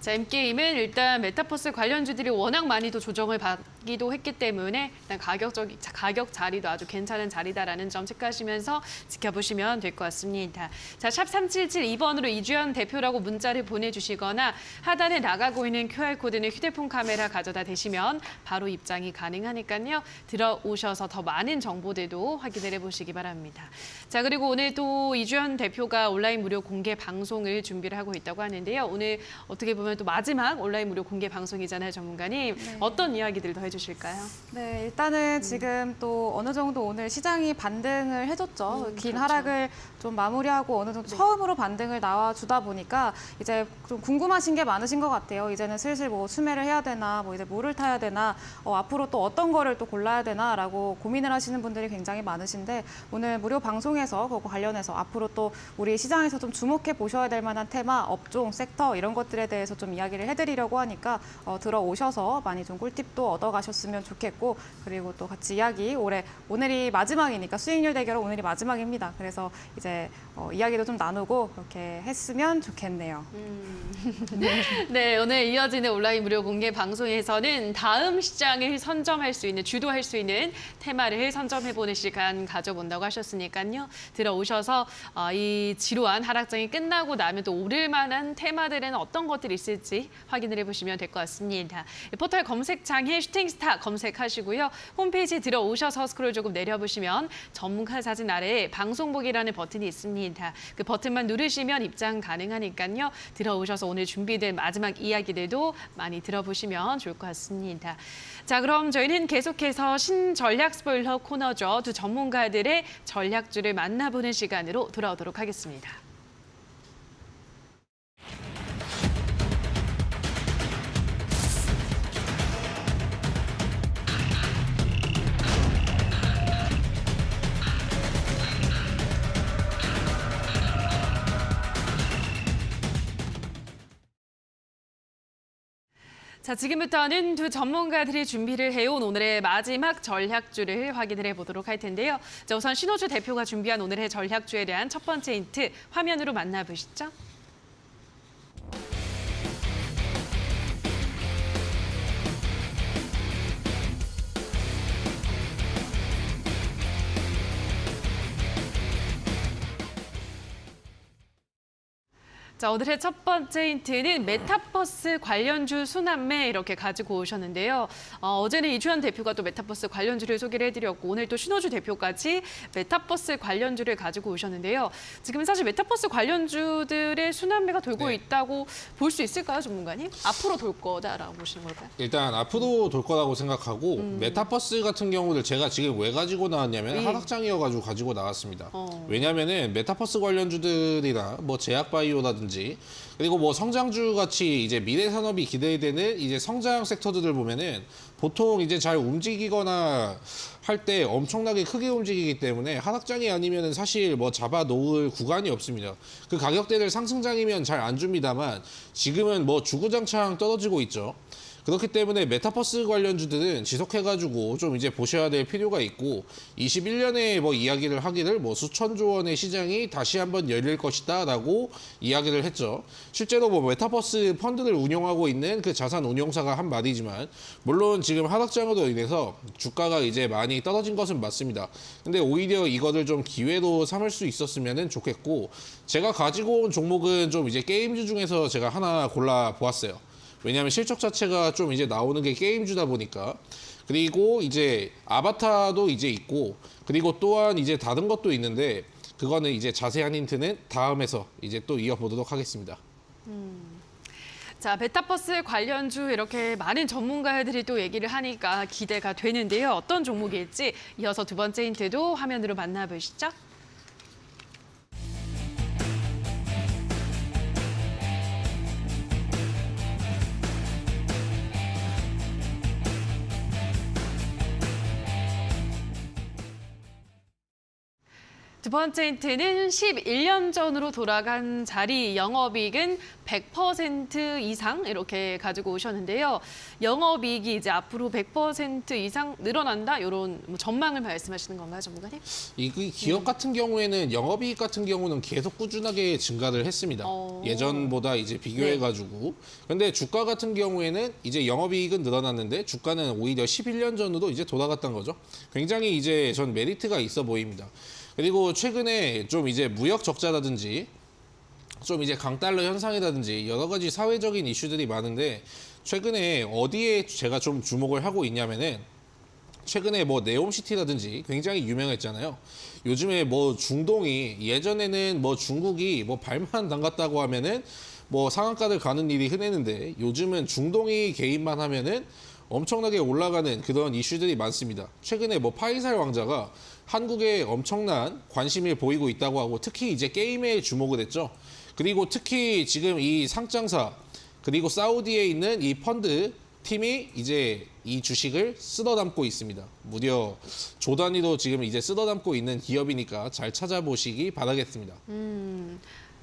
자, M게임은 일단 메타버스 관련주들이 워낙 많이 또 조정을 기도 했기 때문에 일단 가격 자리도 아주 괜찮은 자리다라는 점 체크하시면서 지켜보시면 될 것 같습니다. 자, 샵 3772번으로 이주연 대표라고 문자를 보내주시거나 하단에 나가고 있는 QR코드는 휴대폰 카메라 가져다 대시면 바로 입장이 가능하니까요. 들어오셔서 더 많은 정보들도 확인을 해보시기 바랍니다. 자, 그리고 오늘 또 이주연 대표가 온라인 무료 공개 방송을 준비를 하고 있다고 하는데요. 오늘 어떻게 보면 또 마지막 온라인 무료 공개 방송이잖아요, 전문가님. 네. 어떤 이야기들 더 해주실까요? 네, 일단은 지금 또 어느 정도 오늘 시장이 반등을 해줬죠. 긴 그렇죠. 하락을 좀 마무리하고 어느 정도 처음으로 반등을 나와주다 보니까 이제 좀 궁금하신 게 많으신 것 같아요. 이제는 슬슬 뭐 수매를 해야 되나, 뭐 이제 뭐를 타야 되나, 앞으로 또 어떤 거를 또 골라야 되나라고 고민을 하시는 분들이 굉장히 많으신데 오늘 무료 방송에서 그거 관련해서 앞으로 또 우리 시장에서 좀 주목해 보셔야 될 만한 테마, 업종, 섹터 이런 것들에 대해서 좀 이야기를 해드리려고 하니까 들어오셔서 많이 좀 꿀팁도 얻어가셨으면 좋겠고 그리고 또 같이 이야기 오늘이 마지막이니까 수익률 대결은 오늘이 마지막입니다. 그래서 이제 이야기도 좀 나누고 그렇게 했으면 좋겠네요. 네, 오늘 이어지는 온라인 무료 공개 방송에서는 다음 시장을 선점할 수 있는, 주도할 수 있는 테마를 선점해보는 시간 가져본다고 하셨으니까요. 들어오셔서 이 지루한 하락장이 끝나고 나면 또 오를 만한 테마들에는 어떤 것들이 있을지 확인을 해보시면 될 것 같습니다. 포털 검색창에 슈팅스타 검색하시고요. 홈페이지에 들어오셔서 스크롤 조금 내려보시면 전문가 사진 아래에 방송보기라는 버튼이 있습니다. 그 버튼만 누르시면 입장 가능하니까요. 들어오셔서 오늘 준비된 마지막 이야기들도 많이 들어보시면 좋을 것 같습니다. 자, 그럼 저희는 계속해서 신전략 스포일러 코너죠. 두 전문가들의 전략주를 만나보는 시간으로 돌아오도록 하겠습니다. 자, 지금부터는 두 전문가들이 준비를 해온 오늘의 마지막 전략주를 확인을 해보도록 할 텐데요. 자, 우선 신호주 대표가 준비한 오늘의 전략주에 대한 첫 번째 힌트 화면으로 만나보시죠. 자, 오늘의 첫 번째 힌트는 메타버스 관련주 순환매 이렇게 가지고 오셨는데요. 어제는 이주연 대표가 또 메타버스 관련주를 소개를 해드렸고 오늘 또 신호주 대표까지 메타버스 관련주를 가지고 오셨는데요. 지금 사실 메타버스 관련주들의 순환매가 돌고 네. 있다고 볼 수 있을까요, 전문가님? 앞으로 돌 거다라고 보시는 걸까요? 일단 앞으로 돌 거라고 생각하고 메타버스 같은 경우를 제가 지금 왜 가지고 나왔냐면 예. 하락장이어가지고 가지고 나왔습니다. 어. 왜냐면은 메타버스 관련주들이나 뭐 제약바이오라든지 그리고 뭐 성장주 같이 이제 미래 산업이 기대되는 이제 성장 섹터들을 보면은 보통 이제 잘 움직이거나 할 때 엄청나게 크게 움직이기 때문에 하락장이 아니면은 사실 뭐 잡아 놓을 구간이 없습니다. 그 가격대를 상승장이면 잘 안 줍니다만 지금은 뭐 주구장창 떨어지고 있죠. 그렇기 때문에 메타버스 관련주들은 지속해가지고 좀 이제 보셔야 될 필요가 있고 21년에 뭐 이야기를 하기를 뭐 수천조 원의 시장이 다시 한번 열릴 것이다라고 이야기를 했죠. 실제로 뭐 메타버스 펀드를 운영하고 있는 그 자산 운용사가 한 말이지만 물론 지금 하락장으로 인해서 주가가 이제 많이 떨어진 것은 맞습니다. 근데 오히려 이거를 좀 기회로 삼을 수 있었으면 좋겠고 제가 가지고 온 종목은 좀 이제 게임주 중에서 제가 하나 골라 보았어요. 왜냐하면 실적 자체가 좀 이제 나오는 게 게임주다 보니까 그리고 이제 아바타도 이제 있고 그리고 또한 이제 다른 것도 있는데 그거는 이제 자세한 힌트는 다음에서 이제 또 이어보도록 하겠습니다. 자, 메타버스 관련주 이렇게 많은 전문가들이 또 얘기를 하니까 기대가 되는데요. 어떤 종목일지 이어서 두 번째 힌트도 화면으로 만나보시죠. 두 번째 힌트는 11년 전으로 돌아간 자리 영업이익은 100% 이상 이렇게 가지고 오셨는데요. 영업이익이 이제 앞으로 100% 이상 늘어난다 이런 뭐 전망을 말씀하시는 건가요, 전문가님? 이 기업 같은 경우에는 영업이익 같은 경우는 계속 꾸준하게 증가를 했습니다. 예전보다 이제 비교해가지고. 근데 주가 같은 경우에는 이제 영업이익은 늘어났는데 주가는 오히려 11년 전으로 이제 돌아갔던 거죠. 굉장히 이제 전 메리트가 있어 보입니다. 그리고 최근에 좀 이제 무역 적자라든지 좀 이제 강달러 현상이라든지 여러 가지 사회적인 이슈들이 많은데 최근에 어디에 제가 좀 주목을 하고 있냐면은 최근에 뭐 네옴시티라든지 굉장히 유명했잖아요. 요즘에 뭐 중동이 예전에는 뭐 중국이 뭐 발만 담갔다고 하면은 뭐 상한가를 가는 일이 흔했는데 요즘은 중동이 개입만 하면은 엄청나게 올라가는 그런 이슈들이 많습니다. 최근에 뭐 파이살 왕자가 한국에 엄청난 관심을 보이고 있다고 하고 특히 이제 게임에 주목을 했죠. 그리고 특히 지금 이 상장사 그리고 사우디에 있는 이 펀드 팀이 이제 이 주식을 쓸어 담고 있습니다. 무려 조 단위로 지금 이제 쓸어 담고 있는 기업이니까 잘 찾아보시기 바라겠습니다.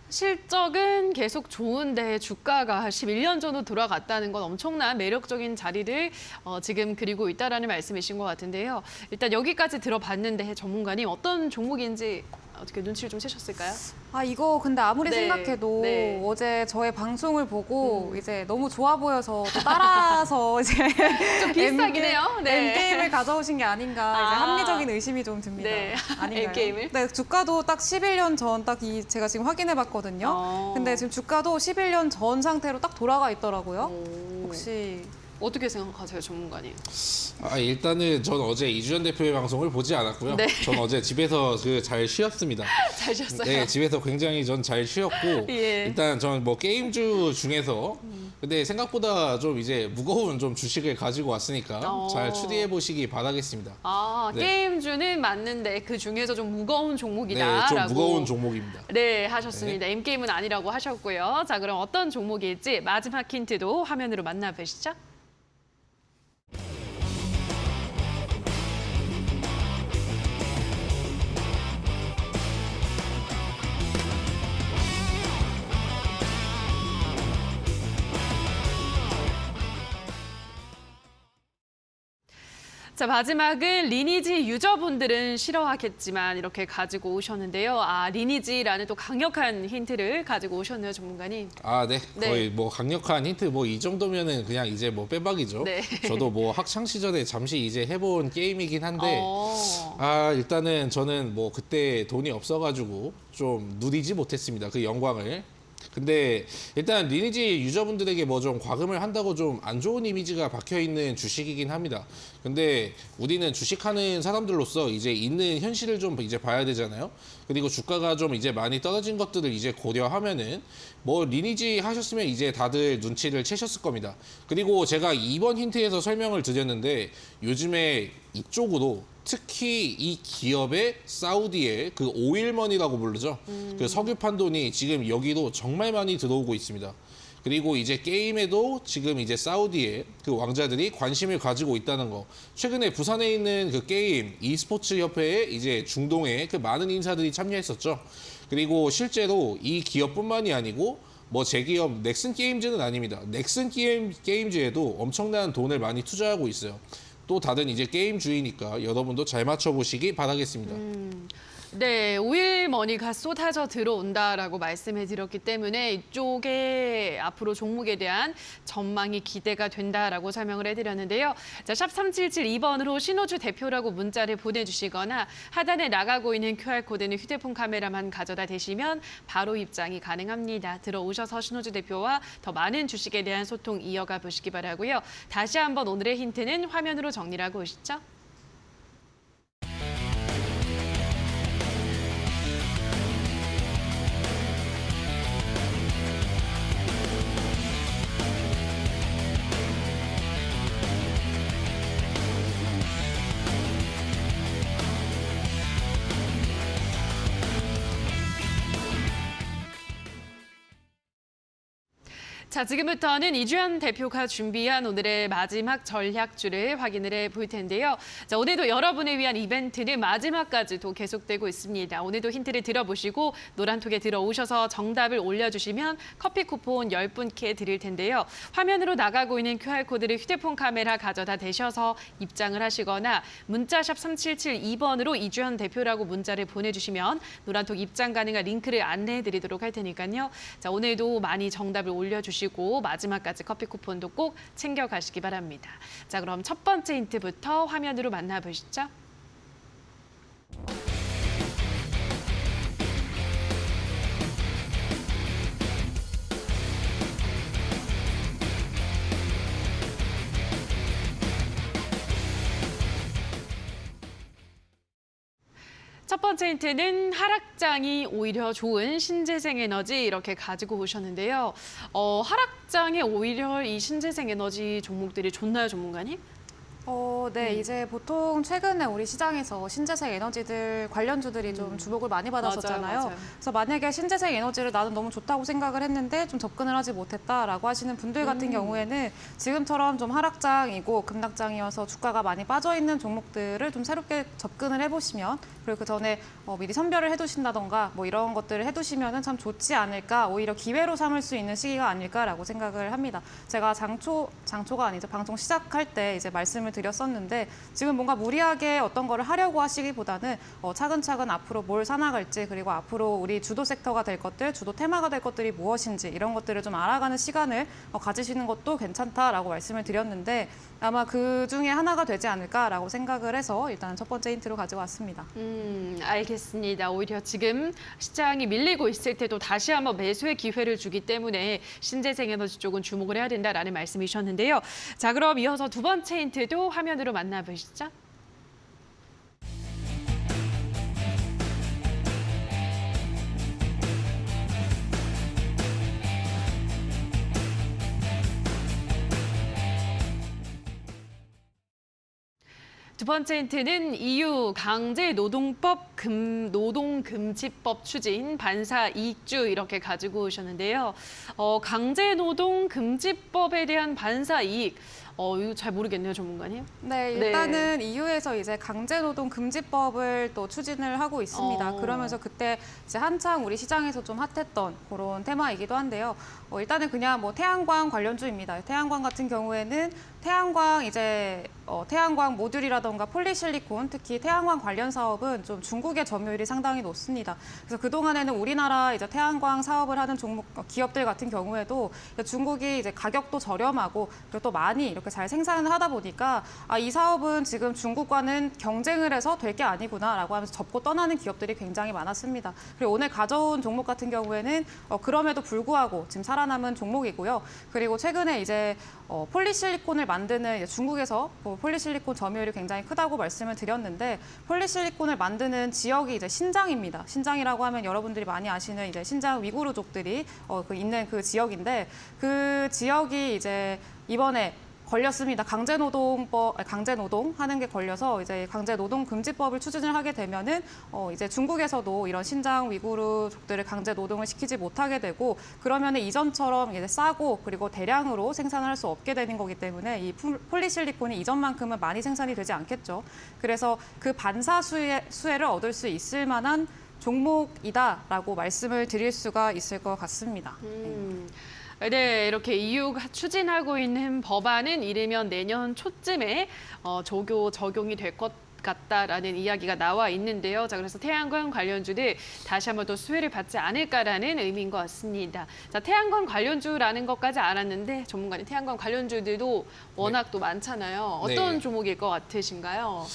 실적은 계속 좋은데 주가가 11년 전으로 돌아갔다는 건 엄청난 매력적인 자리를 지금 그리고 있다라는 말씀이신 것 같은데요. 일단 여기까지 들어봤는데 전문가님 어떤 종목인지 어떻게 눈치를 좀 채셨을까요? 아, 이거 근데 아무리 네, 생각해도 네. 어제 저의 방송을 보고 이제 너무 좋아 보여서 또 따라서 이제 좀 비슷하긴 해요. 네. N게임을 가져오신 게 아닌가 이제 아. 합리적인 의심이 좀 듭니다. 네. 아닌가요? N게임을? 네, 주가도 딱 11년 전 딱 제가 지금 확인해 봤거든요. 근데 지금 주가도 11년 전 상태로 딱 돌아가 있더라고요. 혹시 어떻게 생각하세요, 전문가님? 일단은 전 어제 이주연 대표의 방송을 보지 않았고요. 네. 전 어제 집에서 잘 쉬었습니다. 잘 쉬었어요? 네, 집에서 굉장히 전 잘 쉬었고 예. 일단 전 뭐 게임주 중에서 근데 생각보다 좀 이제 무거운 좀 주식을 가지고 왔으니까 잘 추리해 보시기 바라겠습니다. 네. 게임주는 맞는데 그 중에서 좀 무거운 네, 종목이다라고. 좀 무거운 종목입니다. 네, 하셨습니다. M게임은 아니라고 하셨고요. 자, 그럼 어떤 종목일지 마지막 힌트도 화면으로 만나보시죠. 자, 마지막은 리니지 유저분들은 싫어하겠지만 이렇게 가지고 오셨는데요. 리니지라는 또 강력한 힌트를 가지고 오셨네요, 전문가님. 네. 네. 거의 뭐 강력한 힌트 뭐 이 정도면은 그냥 이제 뭐 빼박이죠. 네. 저도 뭐 학창 시절에 잠시 이제 해본 게임이긴 한데 어. 일단은 저는 뭐 그때 돈이 없어가지고 좀 누리지 못했습니다. 그 영광을. 근데 일단 리니지 유저분들에게 뭐 좀 과금을 한다고 좀 안 좋은 이미지가 박혀 있는 주식이긴 합니다. 근데 우리는 주식하는 사람들로서 이제 있는 현실을 좀 이제 봐야 되잖아요. 그리고 주가가 좀 이제 많이 떨어진 것들을 이제 고려하면은 뭐 리니지 하셨으면 이제 다들 눈치를 채셨을 겁니다. 그리고 제가 이번 힌트에서 설명을 드렸는데 요즘에 이쪽으로 특히 이 기업의 사우디의 그 오일머니라고 부르죠. 그 석유판 돈이 지금 여기도 정말 많이 들어오고 있습니다. 그리고 이제 게임에도 지금 이제 사우디의 그 왕자들이 관심을 가지고 있다는 거. 최근에 부산에 있는 그 게임 e스포츠 협회에 이제 중동의 그 많은 인사들이 참여했었죠. 그리고 실제로 이 기업뿐만이 아니고 뭐 제 기업 넥슨 게임즈는 아닙니다. 넥슨 게임즈에도 엄청난 돈을 많이 투자하고 있어요. 또 다른 이제 게임주의니까 여러분도 잘 맞춰보시기 바라겠습니다. 네, 오일머니가 쏟아져 들어온다라고 말씀해 드렸기 때문에 이쪽에 앞으로 종목에 대한 전망이 기대가 된다라고 설명을 해드렸는데요. 자, 샵 3772번으로 신호주 대표라고 문자를 보내주시거나 하단에 나가고 있는 QR코드는 휴대폰 카메라만 가져다 대시면 바로 입장이 가능합니다. 들어오셔서 신호주 대표와 더 많은 주식에 대한 소통 이어가 보시기 바라고요. 다시 한번 오늘의 힌트는 화면으로 정리를 하고 오시죠. 자, 지금부터는 이주연 대표가 준비한 오늘의 마지막 전략주를 확인을 해볼 텐데요. 자, 오늘도 여러분을 위한 이벤트는 마지막까지도 계속되고 있습니다. 오늘도 힌트를 들어보시고 노란톡에 들어오셔서 정답을 올려주시면 커피 쿠폰 10분께 드릴 텐데요. 화면으로 나가고 있는 QR코드를 휴대폰 카메라 가져다 대셔서 입장을 하시거나 문자샵 3772번으로 이주연 대표라고 문자를 보내주시면 노란톡 입장 가능한 링크를 안내해드리도록 할 테니까요. 자, 오늘도 많이 정답을 올려주시고 마지막까지 커피 쿠폰도 꼭 챙겨가시기 바랍니다. 자, 그럼 첫 번째 힌트부터 화면으로 만나보시죠. 첫 번째 힌트는 하락장이 오히려 좋은 신재생 에너지 이렇게 가지고 오셨는데요. 하락장에 오히려 이 신재생 에너지 종목들이 좋나요, 전문가님? 네, 이제 보통 최근에 우리 시장에서 신재생 에너지들 관련주들이 좀 주목을 많이 받았었잖아요. 맞아요. 그래서 만약에 신재생 에너지를 나는 너무 좋다고 생각을 했는데 좀 접근을 하지 못했다라고 하시는 분들 같은 경우에는 지금처럼 좀 하락장이고 급락장이어서 주가가 많이 빠져 있는 종목들을 좀 새롭게 접근을 해보시면 그리고 그 전에 미리 선별을 해두신다던가 뭐 이런 것들을 해두시면은 참 좋지 않을까 오히려 기회로 삼을 수 있는 시기가 아닐까라고 생각을 합니다. 제가 장초가 아니죠 방송 시작할 때 이제 말씀을 드렸었는데 지금 뭔가 무리하게 어떤 거를 하려고 하시기보다는 차근차근 앞으로 뭘 사나갈지 그리고 앞으로 우리 주도 섹터가 될 것들, 주도 테마가 될 것들이 무엇인지 이런 것들을 좀 알아가는 시간을 가지시는 것도 괜찮다라고 말씀을 드렸는데 아마 그 중에 하나가 되지 않을까라고 생각을 해서 일단 첫 번째 힌트로 가지고 왔습니다. 알겠습니다. 오히려 지금 시장이 밀리고 있을 때도 다시 한번 매수의 기회를 주기 때문에 신재생 에너지 쪽은 주목을 해야 된다라는 말씀이셨는데요. 자, 그럼 이어서 두 번째 힌트도 화면으로 만나보시죠. 두 번째 힌트는 EU 강제노동법 노동금지법 추진 반사 이익주 이렇게 가지고 오셨는데요. 강제노동금지법에 대한 반사 이익 이거 잘 모르겠네요, 전문가님. 네, 일단은 EU에서 이제 강제노동금지법을 또 추진을 하고 있습니다. 그러면서 그때 이제 한창 우리 시장에서 좀 핫했던 그런 테마이기도 한데요. 일단은 그냥 뭐 태양광 관련주입니다. 태양광 같은 경우에는 태양광 모듈이라던가 폴리실리콘, 특히 태양광 관련 사업은 좀 중국의 점유율이 상당히 높습니다. 그래서 그동안에는 우리나라 이제 태양광 사업을 하는 기업들 같은 경우에도 중국이 이제 가격도 저렴하고 그리고 또 많이 이렇게 잘 생산을 하다 보니까 이 사업은 지금 중국과는 경쟁을 해서 될 게 아니구나라고 하면서 접고 떠나는 기업들이 굉장히 많았습니다. 그리고 오늘 가져온 종목 같은 경우에는 그럼에도 불구하고 지금 살아남은 종목이고요. 그리고 최근에 이제 폴리실리콘을 만드는 중국에서 폴리실리콘 점유율이 굉장히 크다고 말씀을 드렸는데 폴리실리콘을 만드는 지역이 이제 신장입니다. 신장이라고 하면 여러분들이 많이 아시는 이제 신장 위구르족들이 있는 그 지역인데 그 지역이 이제 이번에 걸렸습니다. 강제노동 하는 게 걸려서 이제 강제노동금지법을 추진을 하게 되면은 이제 중국에서도 이런 신장 위구르족들을 강제노동을 시키지 못하게 되고 그러면은 이전처럼 이제 싸고 그리고 대량으로 생산을 할 수 없게 되는 거기 때문에 이 폴리실리콘이 이전만큼은 많이 생산이 되지 않겠죠. 그래서 그 반사 수혜를 얻을 수 있을 만한 종목이다라고 말씀을 드릴 수가 있을 것 같습니다. 네, 이렇게 EU가 추진하고 있는 법안은 이르면 내년 초쯤에 적용이 될 것 같다라는 이야기가 나와 있는데요. 자, 그래서 태양광 관련주들 다시 한번 더 수혜를 받지 않을까라는 의미인 것 같습니다. 자, 태양광 관련주라는 것까지 알았는데 전문가님 태양광 관련주들도 워낙 또 많잖아요. 어떤 종목일 것 같으신가요?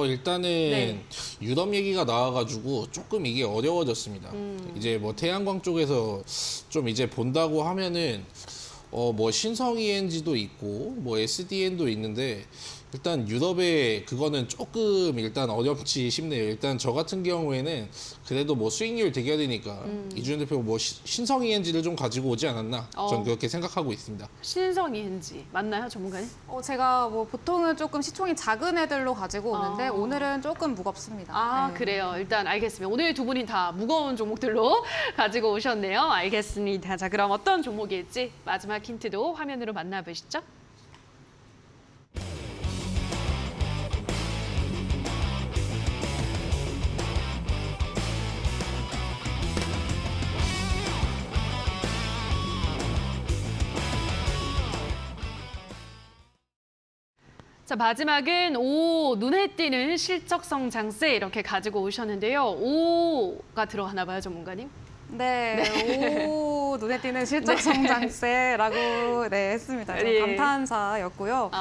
일단은 유럽 얘기가 나와가지고 조금 이게 어려워졌습니다. 이제 뭐 태양광 쪽에서 좀 이제 본다고 하면은 뭐 신성 ENG도 있고 뭐 SDN도 있는데 일단 유럽의 그거는 조금 일단 어렵지 싶네요. 일단 저 같은 경우에는 그래도 뭐 수익률 대결이니까 이준현 대표가 뭐 신성 ENG를 좀 가지고 오지 않았나 전 그렇게 생각하고 있습니다. 신성 ENG 맞나요, 전문가님? 제가 뭐 보통은 조금 시총이 작은 애들로 가지고 오는데 오늘은 조금 무겁습니다. 아, 네. 그래요. 일단 알겠습니다. 오늘 두 분이 다 무거운 종목들로 가지고 오셨네요. 알겠습니다. 자, 그럼 어떤 종목일지 마지막 힌트도 화면으로 만나보시죠. 자, 마지막은 눈에 띄는 실적 성장세 이렇게 가지고 오셨는데요. 오가 들어가나 봐요, 전문가님? 네, 오 눈에 띄는 실적 성장세라고 했습니다. 예. 감탄사였고요.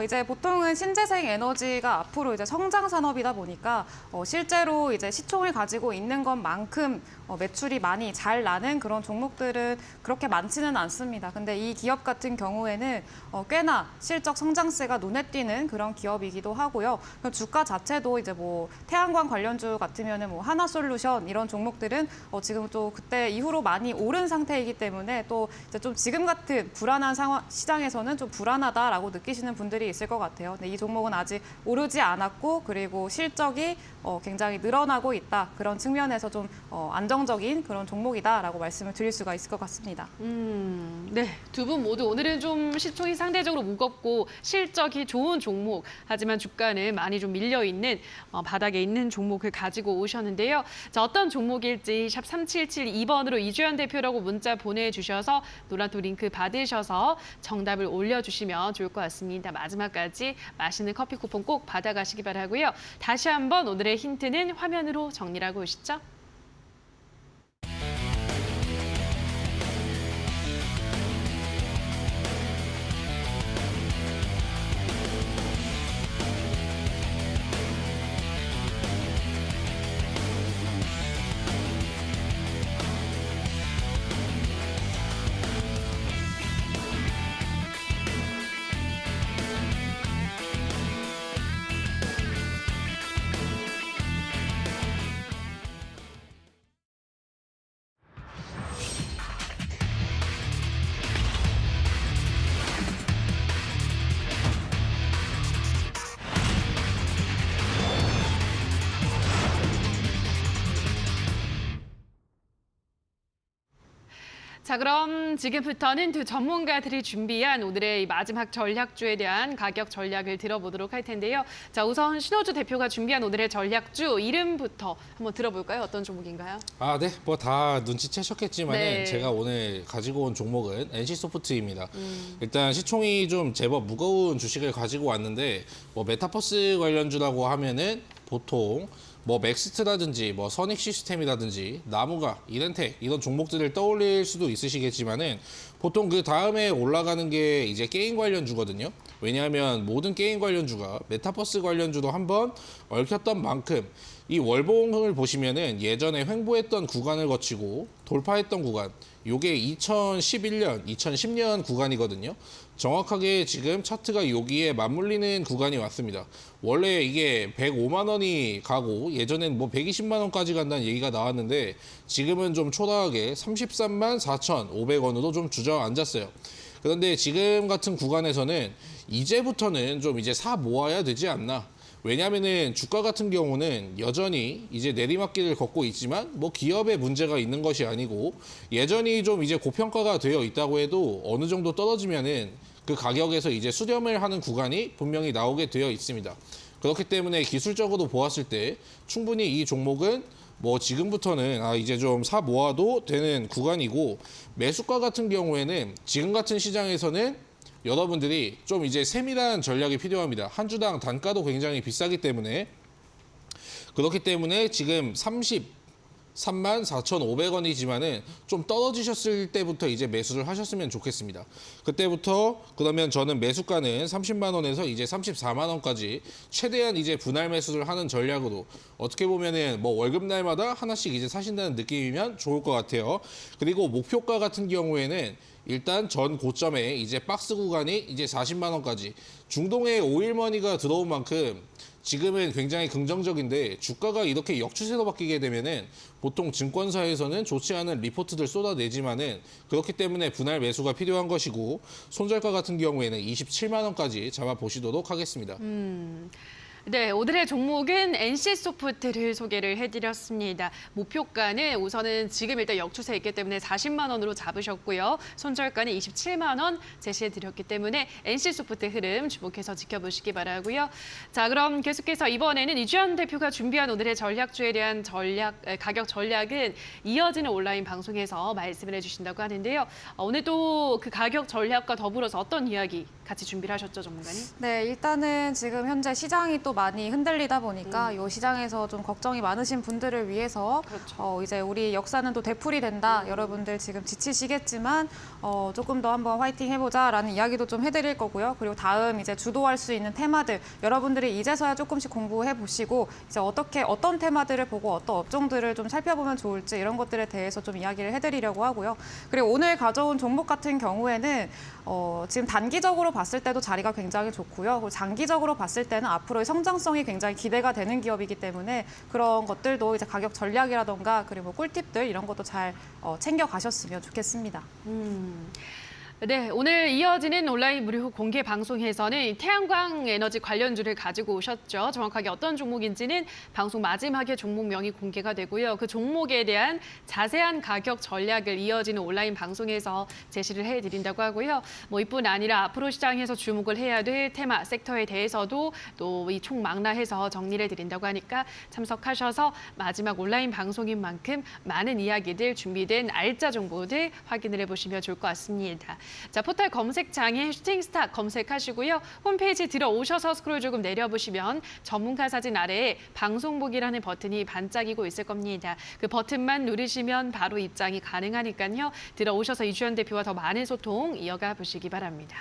이제 보통은 신재생 에너지가 앞으로 이제 성장 산업이다 보니까 실제로 이제 시총을 가지고 있는 것만큼 매출이 많이 잘 나는 그런 종목들은 그렇게 많지는 않습니다. 근데 이 기업 같은 경우에는 꽤나 실적 성장세가 눈에 띄는 그런 기업이기도 하고요. 주가 자체도 이제 뭐 태양광 관련주 같으면은 뭐 하나솔루션 이런 종목들은 지금 또 그때 이후로 많이 오른 상태이기 때문에 또 이제 좀 지금 같은 불안한 상황 시장에서는 좀 불안하다라고 느끼시는 분들이 있을 것 같아요. 근데 이 종목은 아직 오르지 않았고 그리고 실적이 굉장히 늘어나고 있다. 그런 측면에서 좀 안정적인 그런 종목이다라고 말씀을 드릴 수가 있을 것 같습니다. 네, 두 분 모두 오늘은 좀 시총이 상대적으로 무겁고 실적이 좋은 종목, 하지만 주가는 많이 좀 밀려있는 바닥에 있는 종목을 가지고 오셨는데요. 자, 어떤 종목일지 샵 3772번으로 이주연 대표라고 문자 보내주셔서 노란토 링크 받으셔서 정답을 올려주시면 좋을 것 같습니다. 마지막까지 맛있는 커피 쿠폰 꼭 받아가시기 바라고요. 다시 한번 오늘의 힌트는 화면으로 정리하고 오시죠. 자, 그럼 지금부터는 두 전문가들이 준비한 오늘의 이 마지막 전략주에 대한 가격 전략을 들어보도록 할 텐데요. 자, 우선 신호주 대표가 준비한 오늘의 전략주 이름부터 한번 들어볼까요? 어떤 종목인가요? 아, 네. 뭐 다 눈치채셨겠지만 네. 제가 오늘 가지고 온 종목은 NC소프트입니다. 일단 시총이 좀 제법 무거운 주식을 가지고 왔는데 뭐 메타버스 관련주라고 하면은 보통 뭐 맥스트라든지 뭐 선익 시스템이라든지 나무가 이렌텍 이런 종목들을 떠올릴 수도 있으시겠지만은 보통 그 다음에 올라가는 게 이제 게임 관련주거든요. 왜냐하면 모든 게임 관련주가 메타버스 관련주도 한번 얽혔던 만큼 이 월봉을 보시면은 예전에 횡보했던 구간을 거치고 돌파했던 구간, 요게 2011년, 2010년 구간이거든요. 정확하게 지금 차트가 여기에 맞물리는 구간이 왔습니다. 원래 이게 105만 원이 가고 예전엔 뭐 120만 원까지 간다는 얘기가 나왔는데 지금은 좀 초라하게 33만 4,500원으로 좀 주저앉았어요. 그런데 지금 같은 구간에서는 이제부터는 좀 이제 사 모아야 되지 않나. 왜냐하면은 주가 같은 경우는 여전히 이제 내리막길을 걷고 있지만 뭐 기업에 문제가 있는 것이 아니고 예전이 좀 이제 고평가가 되어 있다고 해도 어느 정도 떨어지면은 그 가격에서 이제 수렴을 하는 구간이 분명히 나오게 되어 있습니다. 그렇기 때문에 기술적으로 보았을 때 충분히 이 종목은 뭐 지금부터는 이제 좀 사 모아도 되는 구간이고 매수가 같은 경우에는 지금 같은 시장에서는 여러분들이 좀 이제 세밀한 전략이 필요합니다. 한 주당 단가도 굉장히 비싸기 때문에 그렇기 때문에 지금 34,500원이지만은 좀 떨어지셨을 때부터 이제 매수를 하셨으면 좋겠습니다. 그때부터 그러면 저는 매수가는 30만 원에서 이제 34만 원까지 최대한 이제 분할 매수를 하는 전략으로 어떻게 보면은 뭐 월급날마다 하나씩 이제 사신다는 느낌이면 좋을 것 같아요. 그리고 목표가 같은 경우에는 일단 전 고점에 이제 박스 구간이 이제 40만 원까지 중동에 오일머니가 들어온 만큼 지금은 굉장히 긍정적인데 주가가 이렇게 역추세로 바뀌게 되면은 보통 증권사에서는 좋지 않은 리포트들 쏟아내지만은 그렇기 때문에 분할 매수가 필요한 것이고 손절가 같은 경우에는 27만 원까지 잡아보시도록 하겠습니다. 네, 오늘의 종목은 NC소프트를 소개를 해드렸습니다. 목표가는 우선은 지금 일단 역추세 있기 때문에 40만 원으로 잡으셨고요. 손절가는 27만 원 제시해드렸기 때문에 NC소프트 흐름 주목해서 지켜보시기 바라고요. 자, 그럼 계속해서 이번에는 이주연 대표가 준비한 오늘의 전략주에 대한 가격 전략은 이어지는 온라인 방송에서 말씀을 해주신다고 하는데요. 오늘 또 그 가격 전략과 더불어서 어떤 이야기 같이 준비를 하셨죠, 전문가님? 네, 일단은 지금 현재 시장이 또 많이 흔들리다 보니까 이 시장에서 좀 걱정이 많으신 분들을 위해서 그렇죠. 이제 우리 역사는 또 되풀이 된다. 여러분들 지금 지치시겠지만 조금 더 한번 화이팅 해보자라는 이야기도 좀 해드릴 거고요. 그리고 다음 이제 주도할 수 있는 테마들 여러분들이 이제서야 조금씩 공부해 보시고 이제 어떤 테마들을 보고 어떤 업종들을 좀 살펴보면 좋을지 이런 것들에 대해서 좀 이야기를 해드리려고 하고요. 그리고 오늘 가져온 종목 같은 경우에는 지금 단기적으로 봤을 때도 자리가 굉장히 좋고요. 그리고 장기적으로 봤을 때는 앞으로의 성장성이 굉장히 기대가 되는 기업이기 때문에 그런 것들도 이제 가격 전략이라던가 그리고 꿀팁들 이런 것도 잘 챙겨 가셨으면 좋겠습니다. 네, 오늘 이어지는 온라인 무료 공개 방송에서는 태양광 에너지 관련주를 가지고 오셨죠. 정확하게 어떤 종목인지는 방송 마지막에 종목명이 공개가 되고요. 그 종목에 대한 자세한 가격 전략을 이어지는 온라인 방송에서 제시를 해드린다고 하고요. 뭐 이뿐 아니라 앞으로 시장에서 주목을 해야 될 테마, 섹터에 대해서도 또 이 총망라해서 정리를 해드린다고 하니까 참석하셔서 마지막 온라인 방송인 만큼 많은 이야기들 준비된 알짜 정보들 확인을 해보시면 좋을 것 같습니다. 자, 포털 검색창에 슈팅스타 검색하시고요. 홈페이지 들어오셔서 스크롤 조금 내려보시면 전문가 사진 아래에 방송 보기라는 버튼이 반짝이고 있을 겁니다. 그 버튼만 누르시면 바로 입장이 가능하니까요. 들어오셔서 이주연 대표와 더 많은 소통 이어가 보시기 바랍니다.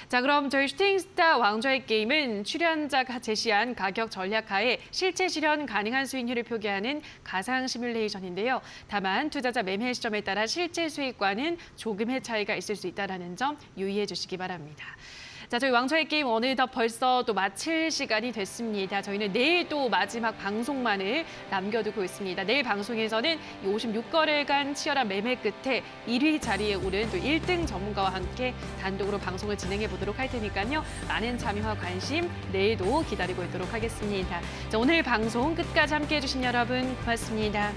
자, 그럼 저희 슈팅스타 왕좌의 게임은 출연자가 제시한 가격 전략하에 실제 실현 가능한 수익률을 표기하는 가상 시뮬레이션인데요. 다만 투자자 매매 시점에 따라 실제 수익과는 조금의 차이가 있을 수 있다는 점 유의해 주시기 바랍니다. 자, 저희 왕좌의 게임 어느덧 벌써 또 마칠 시간이 됐습니다. 저희는 내일 또 마지막 방송만을 남겨두고 있습니다. 내일 방송에서는 56거래간 치열한 매매 끝에 1위 자리에 오른 또 1등 전문가와 함께 단독으로 방송을 진행해 보도록 할 테니까요. 많은 참여와 관심 내일도 기다리고 있도록 하겠습니다. 자, 오늘 방송 끝까지 함께해 주신 여러분 고맙습니다.